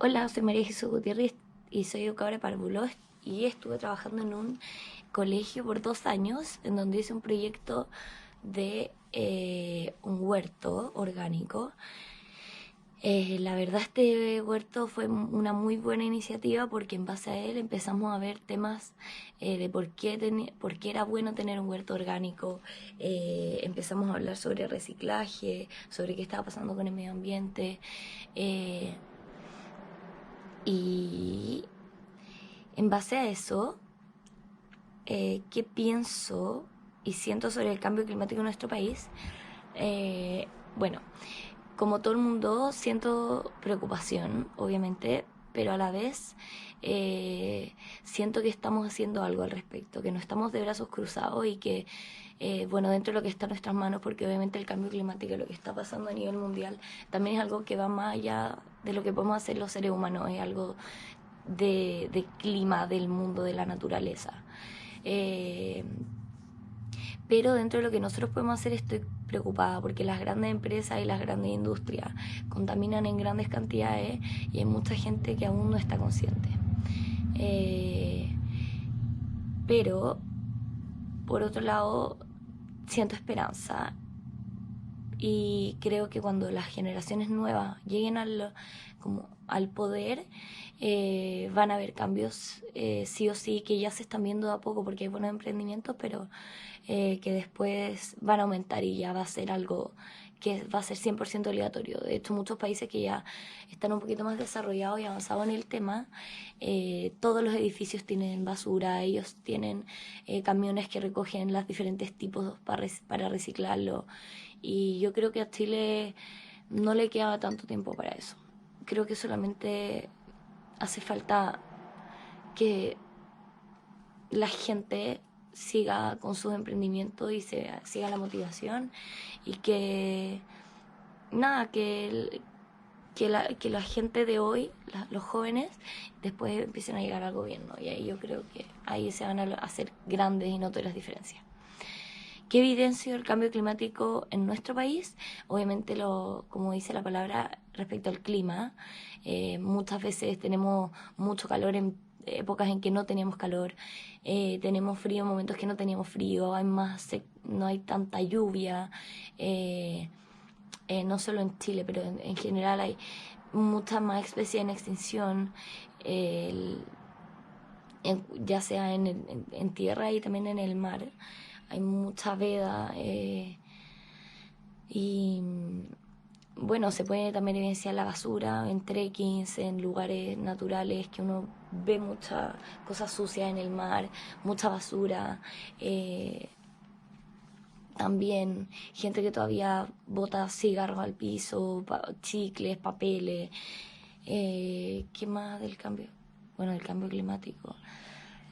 Hola, soy María Jesús Gutiérrez y soy educadora de párvulos y estuve trabajando en un colegio por 2 años en donde hice un proyecto de un huerto orgánico. La verdad este huerto fue una muy buena iniciativa porque en base a él empezamos a ver temas de por qué era bueno tener un huerto orgánico. Empezamos a hablar sobre reciclaje, sobre qué estaba pasando con el medio ambiente. eh, y en base a eso, ¿qué pienso y siento sobre el cambio climático en nuestro país? Bueno, como todo el mundo, siento preocupación, obviamente, pero a la vez siento que estamos haciendo algo al respecto, que no estamos de brazos cruzados y que, bueno, dentro de lo que está en nuestras manos, porque obviamente el cambio climático, lo que está pasando a nivel mundial, también es algo que va más allá de lo que podemos hacer los seres humanos, es algo de clima, del mundo, de la naturaleza. Eh, pero dentro de lo que nosotros podemos hacer estoy preocupada porque las grandes empresas y las grandes industrias contaminan en grandes cantidades y hay mucha gente que aún no está consciente. Eh, pero, por otro lado, siento esperanza y creo que cuando las generaciones nuevas lleguen al poder, van a haber cambios sí o sí que ya se están viendo de a poco porque hay buenos emprendimientos, pero que después van a aumentar y ya va a ser algo que va a ser 100% obligatorio. De hecho, muchos países que ya están un poquito más desarrollados y avanzados en el tema, todos los edificios tienen basura, ellos tienen camiones que recogen los diferentes tipos para reciclarlo. Y yo creo que a Chile no le queda tanto tiempo para eso. Creo que solamente hace falta que la gente siga con sus emprendimientos y siga la motivación y que nada, que la gente de hoy, los jóvenes, después empiecen a llegar al gobierno y ahí yo creo que ahí se van a hacer grandes y notorias diferencias. ¿Qué evidencia el cambio climático en nuestro país? Obviamente, como dice la palabra, respecto al clima, muchas veces tenemos mucho calor en épocas en que no teníamos calor, tenemos frío en momentos que no teníamos frío, no hay tanta lluvia, no solo en Chile, pero en general hay muchas más especies en extinción, ya sea en tierra y también en el mar. Hay mucha veda y bueno, se puede también evidenciar la basura en trekkings, en lugares naturales que uno ve muchas cosas sucias en el mar, mucha basura. También gente que todavía bota cigarros al piso, chicles, papeles. ¿Qué más del cambio? Bueno, del cambio climático.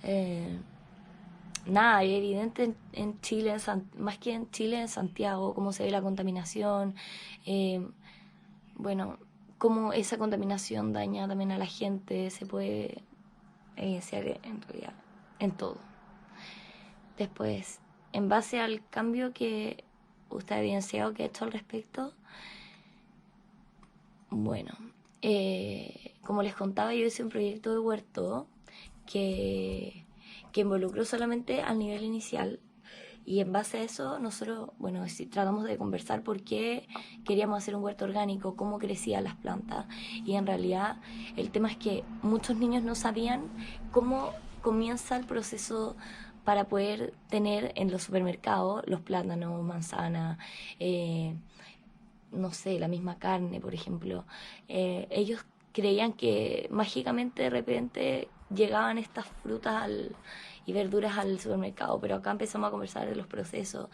Eh, Nada, es evidente en Chile, más que en Chile, en Santiago, cómo se ve la contaminación, eh, bueno, cómo esa contaminación daña también a la gente, se puede evidenciar en realidad en todo. Después, en base al cambio que usted ha evidenciado que ha hecho al respecto, bueno, como les contaba, yo hice un proyecto de huerto que, que involucró solamente al nivel inicial. Y en base a eso, nosotros, bueno, tratamos de conversar por qué queríamos hacer un huerto orgánico, cómo crecían las plantas. Y en realidad, el tema es que muchos niños no sabían cómo comienza el proceso para poder tener en los supermercados los plátanos, manzanas, no sé, la misma carne, por ejemplo. Ellos creían que mágicamente de repente llegaban estas y verduras al supermercado, pero acá empezamos a conversar de los procesos,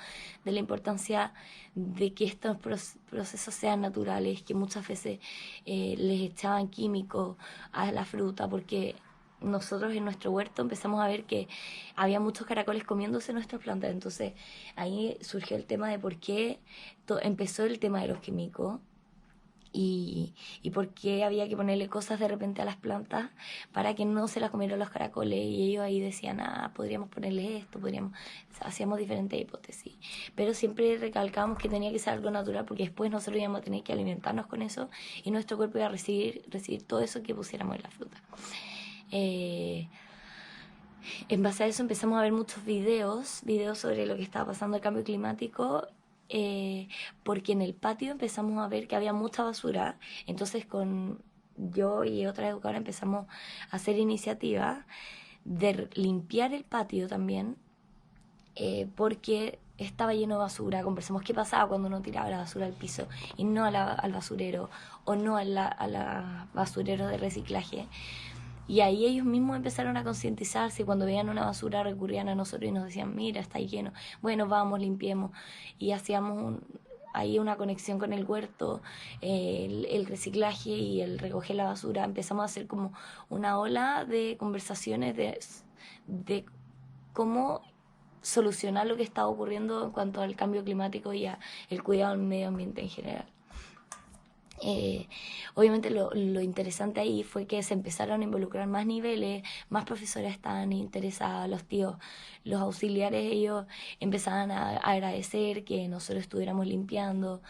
de la importancia de que estos procesos sean naturales, que muchas veces les echaban químicos a la fruta porque nosotros en nuestro huerto empezamos a ver que había muchos caracoles comiéndose nuestras plantas. Entonces ahí surgió el tema de por qué empezó el tema de los químicos y por qué había que ponerle cosas de repente a las plantas para que no se las comieran los caracoles, y ellos ahí decían, podríamos ponerle esto, hacíamos diferentes hipótesis, pero siempre recalcábamos que tenía que ser algo natural, porque después nosotros íbamos a tener que alimentarnos con eso y nuestro cuerpo iba a recibir todo eso que pusiéramos en la fruta. En base a eso empezamos a ver muchos videos sobre lo que estaba pasando, el cambio climático, porque en el patio empezamos a ver que había mucha basura. Entonces con yo y otra educadora empezamos a hacer iniciativas de limpiar el patio también, porque estaba lleno de basura. Conversamos qué pasaba cuando uno tiraba la basura al piso y no al basurero, o no a la basurero de reciclaje. Y ahí ellos mismos empezaron a concientizarse, y cuando veían una basura recurrían a nosotros y nos decían, mira, está lleno, bueno, vamos, limpiemos. Y hacíamos ahí una conexión con el huerto, el reciclaje y el recoger la basura. Empezamos a hacer como una ola de conversaciones de cómo solucionar lo que estaba ocurriendo en cuanto al cambio climático y al cuidado del medio ambiente en general. Obviamente lo interesante ahí fue que se empezaron a involucrar más niveles, más profesores estaban interesados, los tíos, los auxiliares, ellos empezaban a agradecer que nosotros estuviéramos limpiando,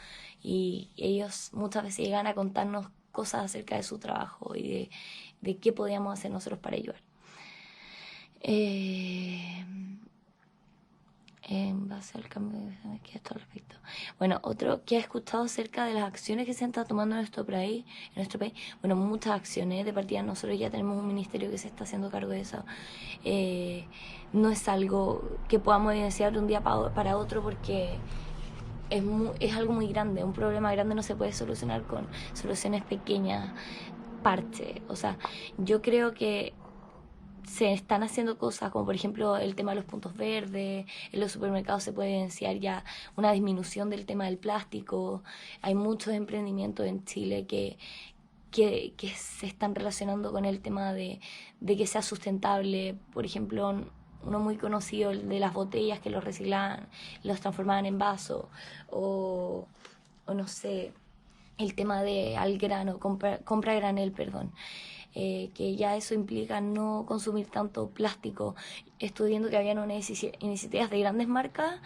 y ellos muchas veces llegan a contarnos cosas acerca de su trabajo y de qué podíamos hacer nosotros para ayudar. En base al cambio de que esto al respecto. Bueno, otro que he escuchado acerca de las acciones que se han estado tomando en nuestro país, bueno, muchas acciones. De partida nosotros ya tenemos un ministerio que se está haciendo cargo de eso. No es algo que podamos evidenciar de un día para otro, porque es algo muy grande. Un problema grande no se puede solucionar con soluciones pequeñas, parches. O sea, yo creo que se están haciendo cosas como por ejemplo el tema de los puntos verdes. En los supermercados se puede evidenciar ya una disminución del tema del plástico. Hay muchos emprendimientos en Chile que se están relacionando con el tema de que sea sustentable. Por ejemplo, uno muy conocido, el de las botellas, que los reciclaban, los transformaban en vaso, o no sé, el tema de al grano, compra a granel, perdón. Que ya eso implica no consumir tanto plástico. Estoy viendo que habían unas iniciativas de grandes marcas,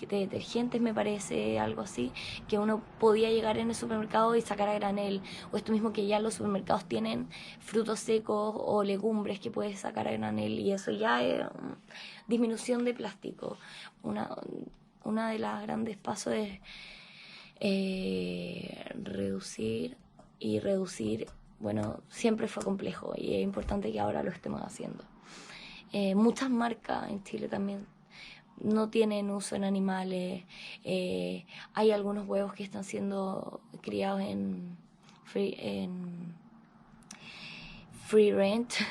de detergentes, me parece, algo así, que uno podía llegar en el supermercado y sacar a granel, o esto mismo que ya los supermercados tienen frutos secos o legumbres que puedes sacar a granel, y eso ya es disminución de plástico. Una de las grandes pasos es reducir y reducir. Bueno, siempre fue complejo y es importante que ahora lo estemos haciendo. Muchas marcas en Chile también no tienen uso en animales. Hay algunos huevos que están siendo criados en free range,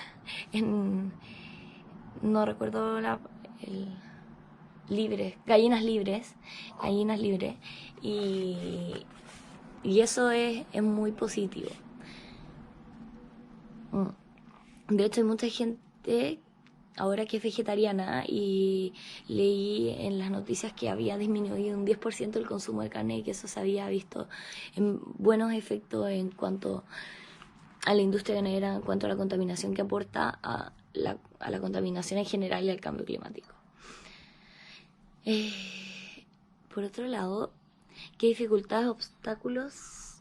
no recuerdo gallinas libres, y eso es muy positivo. De hecho, hay mucha gente ahora que es vegetariana, y leí en las noticias que había disminuido un 10% el consumo de carne, y que eso se había visto en buenos efectos en cuanto a la industria ganadera, en cuanto a la contaminación que aporta a la contaminación en general y al cambio climático. Por otro lado, ¿qué dificultades, obstáculos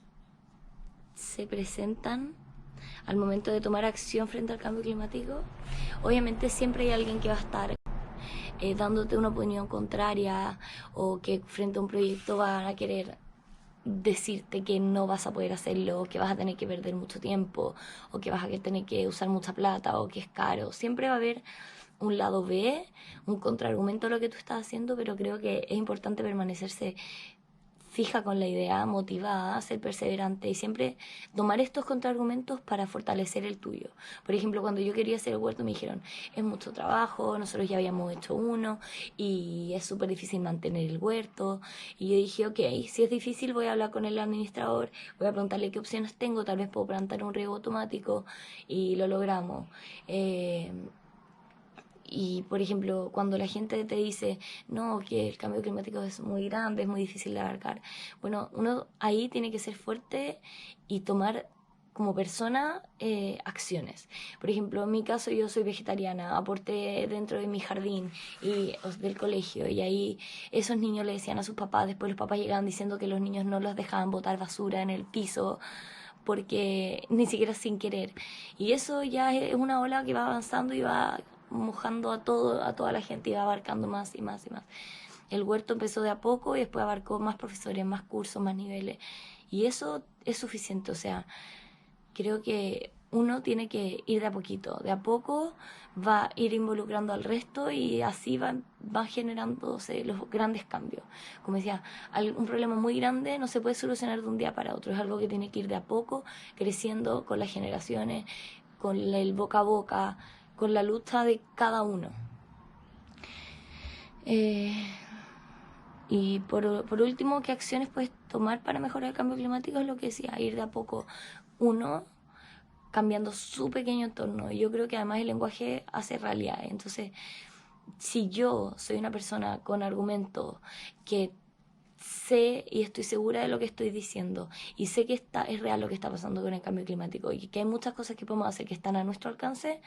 se presentan al momento de tomar acción frente al cambio climático? Obviamente siempre hay alguien que va a estar dándote una opinión contraria, o que frente a un proyecto van a querer decirte que no vas a poder hacerlo, que vas a tener que perder mucho tiempo, o que vas a tener que usar mucha plata, o que es caro. Siempre va a haber un lado B, un contraargumento a lo que tú estás haciendo, pero creo que es importante permanecerse fija con la idea, motivada, ser perseverante, y siempre tomar estos contraargumentos para fortalecer el tuyo. Por ejemplo, cuando yo quería hacer el huerto me dijeron, es mucho trabajo, nosotros ya habíamos hecho uno y es súper difícil mantener el huerto. Y yo dije, ok, si es difícil, voy a hablar con el administrador, voy a preguntarle qué opciones tengo, tal vez puedo plantar un riego automático, y lo logramos. Y, por ejemplo, cuando la gente te dice, no, que el cambio climático es muy grande, es muy difícil de abarcar, bueno, uno ahí tiene que ser fuerte y tomar como persona acciones. Por ejemplo, en mi caso yo soy vegetariana, aporté dentro de mi jardín y del colegio y ahí esos niños le decían a sus papás, después los papás llegaban diciendo que los niños no los dejaban botar basura en el piso porque ni siquiera sin querer. Y eso ya es una ola que va avanzando y va mojando a todo, a toda la gente y va abarcando más y más y más. El huerto empezó de a poco y después abarcó más profesores, más cursos, más niveles. Y eso es suficiente, o sea, creo que uno tiene que ir de a poco va a ir involucrando al resto y así van generándose los grandes cambios. Como decía, un problema muy grande no se puede solucionar de un día para otro, es algo que tiene que ir de a poco, creciendo con las generaciones, con el boca a boca, con la lucha de cada uno. Eh, y por último, ¿qué acciones puedes tomar para mejorar el cambio climático? Es lo que decía, ir de a poco. Uno, cambiando su pequeño entorno. Yo creo que además el lenguaje hace realidad. Entonces, si yo soy una persona con argumento que sé y estoy segura de lo que estoy diciendo y sé que es real lo que está pasando con el cambio climático y que hay muchas cosas que podemos hacer que están a nuestro alcance,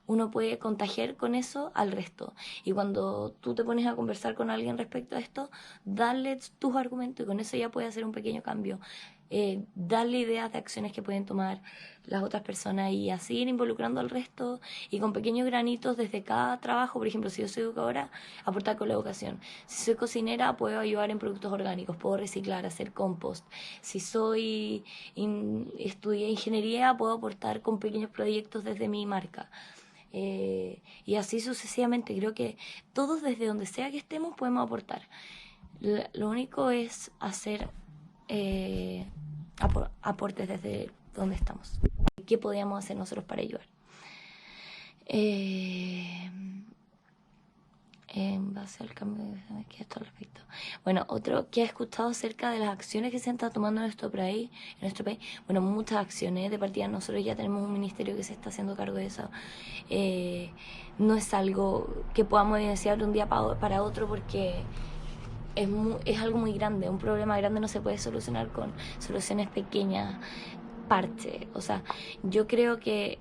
uno puede contagiar con eso al resto. Y cuando tú te pones a conversar con alguien respecto a esto, dale tus argumentos y con eso ya puedes hacer un pequeño cambio. Darle ideas de acciones que pueden tomar las otras personas y así ir involucrando al resto y con pequeños granitos desde cada trabajo. Por ejemplo, si yo soy educadora, aportar con la educación. Si soy cocinera, puedo ayudar en productos orgánicos, puedo reciclar, hacer compost. Si estudié ingeniería, puedo aportar con pequeños proyectos desde mi marca. Y así sucesivamente. Creo que todos desde donde sea que estemos podemos aportar. Lo único es hacer aportes desde donde estamos. ¿Qué podíamos hacer nosotros para ayudar? En base al cambio de que esto al respecto. Bueno, otro que ha escuchado acerca de las acciones que se están tomando en nuestro país, bueno, muchas acciones de partida. Nosotros ya tenemos un ministerio que se está haciendo cargo de eso. No es algo que podamos evidenciar de un día para otro porque es algo muy grande. Un problema grande no se puede solucionar con soluciones pequeñas, parches. O sea, yo creo que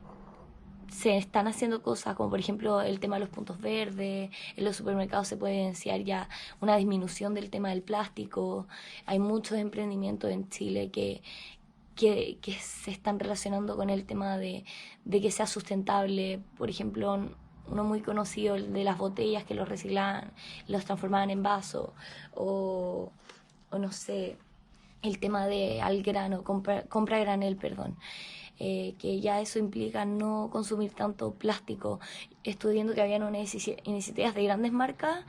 se están haciendo cosas como por ejemplo el tema de los puntos verdes, en los supermercados se puede evidenciar ya una disminución del tema del plástico, hay muchos emprendimientos en Chile que se están relacionando con el tema de que sea sustentable, por ejemplo uno muy conocido, el de las botellas que los reciclaban, los transformaban en vaso, o no sé, el tema de al grano, compra a granel, perdón. Que ya eso implica no consumir tanto plástico. Estuve viendo que habían unas iniciativas de grandes marcas,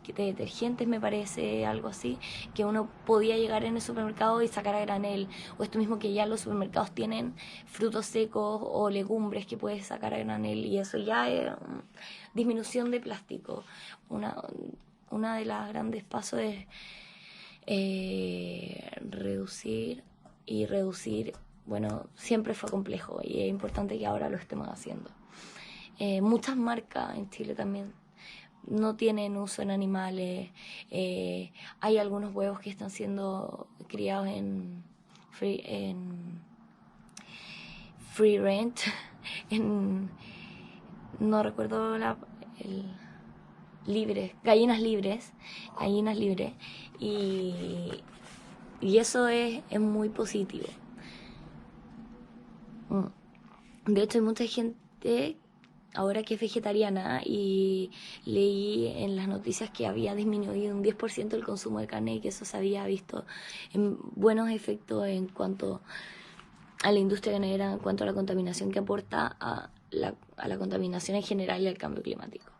de detergentes me parece, algo así, que uno podía llegar en el supermercado y sacar a granel, o esto mismo que ya los supermercados tienen frutos secos o legumbres que puedes sacar a granel, y eso ya es disminución de plástico. Una de las grandes pasos es reducir y reducir. Bueno, siempre fue complejo y es importante que ahora lo estemos haciendo. Muchas marcas en Chile también no tienen uso en animales. Hay algunos huevos que están siendo criados en free range, en, no recuerdo el, gallinas libres, y, y eso es muy positivo. De hecho, hay mucha gente ahora que es vegetariana y leí en las noticias que había disminuido un 10% el consumo de carne y que eso se había visto en buenos efectos en cuanto a la industria ganadera, en cuanto a la contaminación que aporta a la contaminación en general y al cambio climático.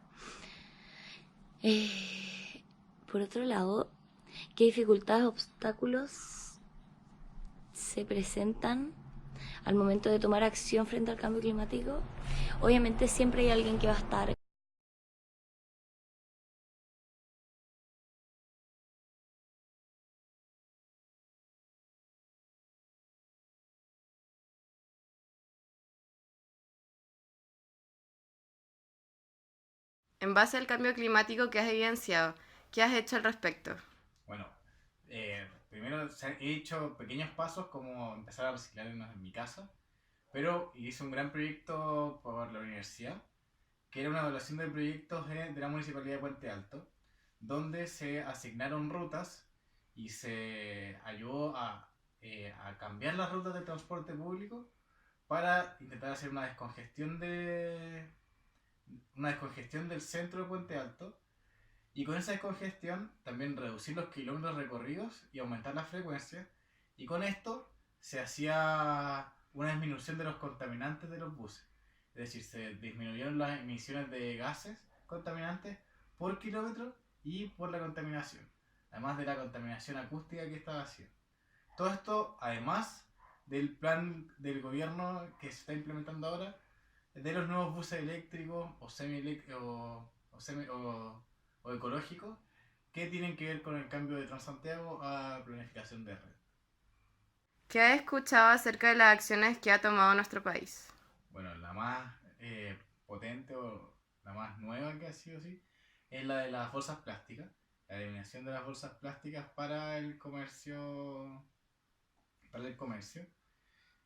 Por otro lado, ¿qué dificultades, obstáculos se presentan al momento de tomar acción frente al cambio climático? Obviamente siempre hay alguien que va a estar En base al cambio climático que has evidenciado, ¿qué has hecho al respecto? Bueno, primero he hecho pequeños pasos como empezar a reciclar en mi casa, pero hice un gran proyecto por la universidad, que era una evaluación de proyectos de la Municipalidad de Puente Alto, donde se asignaron rutas y se ayudó a cambiar las rutas de transporte público para intentar hacer una descongestión del centro de Puente Alto, y con esa descongestión también reducir los kilómetros recorridos y aumentar la frecuencia, y con esto se hacía una disminución de los contaminantes de los buses. Es decir, se disminuyeron las emisiones de gases contaminantes por kilómetro y por la contaminación, además de la contaminación acústica que estaba haciendo. Todo esto, además del plan del gobierno que se está implementando ahora, de los nuevos buses eléctricos o o ecológicos, que tienen que ver con el cambio de Transantiago a planificación de red. ¿Qué has escuchado acerca de las acciones que ha tomado nuestro país? Bueno, la más potente o la más nueva que ha sido así es la de las bolsas plásticas, la eliminación de las bolsas plásticas para el comercio.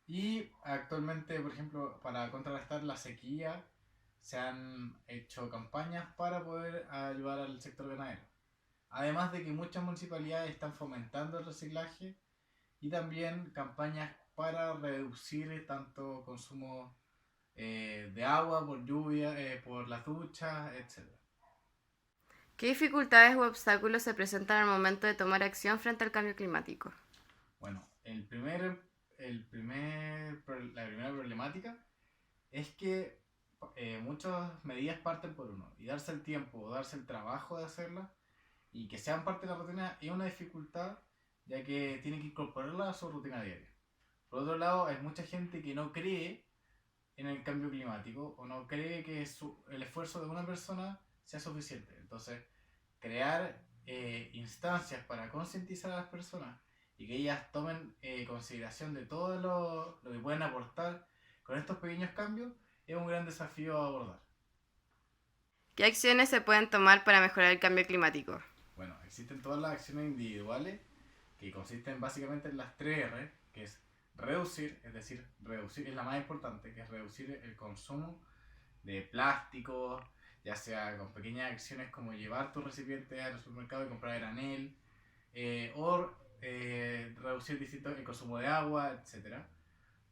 Y actualmente, por ejemplo, para contrarrestar la sequía, se han hecho campañas para poder ayudar al sector ganadero. Además de que muchas municipalidades están fomentando el reciclaje y también campañas para reducir tanto consumo de agua por lluvia, por las duchas, etc. ¿Qué dificultades u obstáculos se presentan al momento de tomar acción frente al cambio climático? Bueno, la primera problemática es que muchas medidas parten por uno, y darse el tiempo o darse el trabajo de hacerlas y que sean parte de la rutina es una dificultad, ya que tiene que incorporarla a su rutina diaria. Por otro lado, hay mucha gente que no cree en el cambio climático o no cree que el esfuerzo de una persona sea suficiente. Entonces, crear instancias para concientizar a las personas y que ellas tomen consideración de todo lo que pueden aportar con estos pequeños cambios es un gran desafío a abordar. ¿Qué acciones se pueden tomar para mejorar el cambio climático? Bueno, existen todas las acciones individuales que consisten básicamente en las 3 R, que es reducir, es decir, reducir es la más importante, que es reducir el consumo de plásticos, ya sea con pequeñas acciones como llevar tu recipiente al supermercado y comprar granel, o reducir el consumo de agua, etc.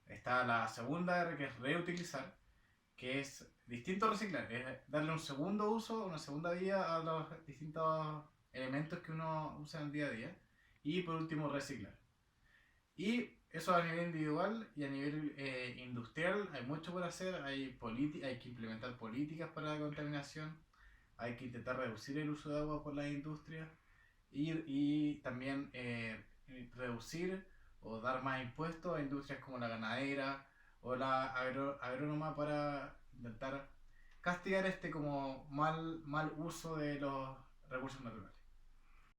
Está la segunda R, que es reutilizar, que es distinto a reciclar, es darle un segundo uso, una segunda vida a los distintos elementos que uno usa en el día a día. Y por último, reciclar. Y eso a nivel individual y a nivel industrial hay mucho por hacer, hay que implementar políticas para la contaminación, hay que intentar reducir el uso de agua por las industrias y también reducir o dar más impuestos a industrias como la ganadera o la agrónoma para intentar castigar este como mal uso de los recursos naturales.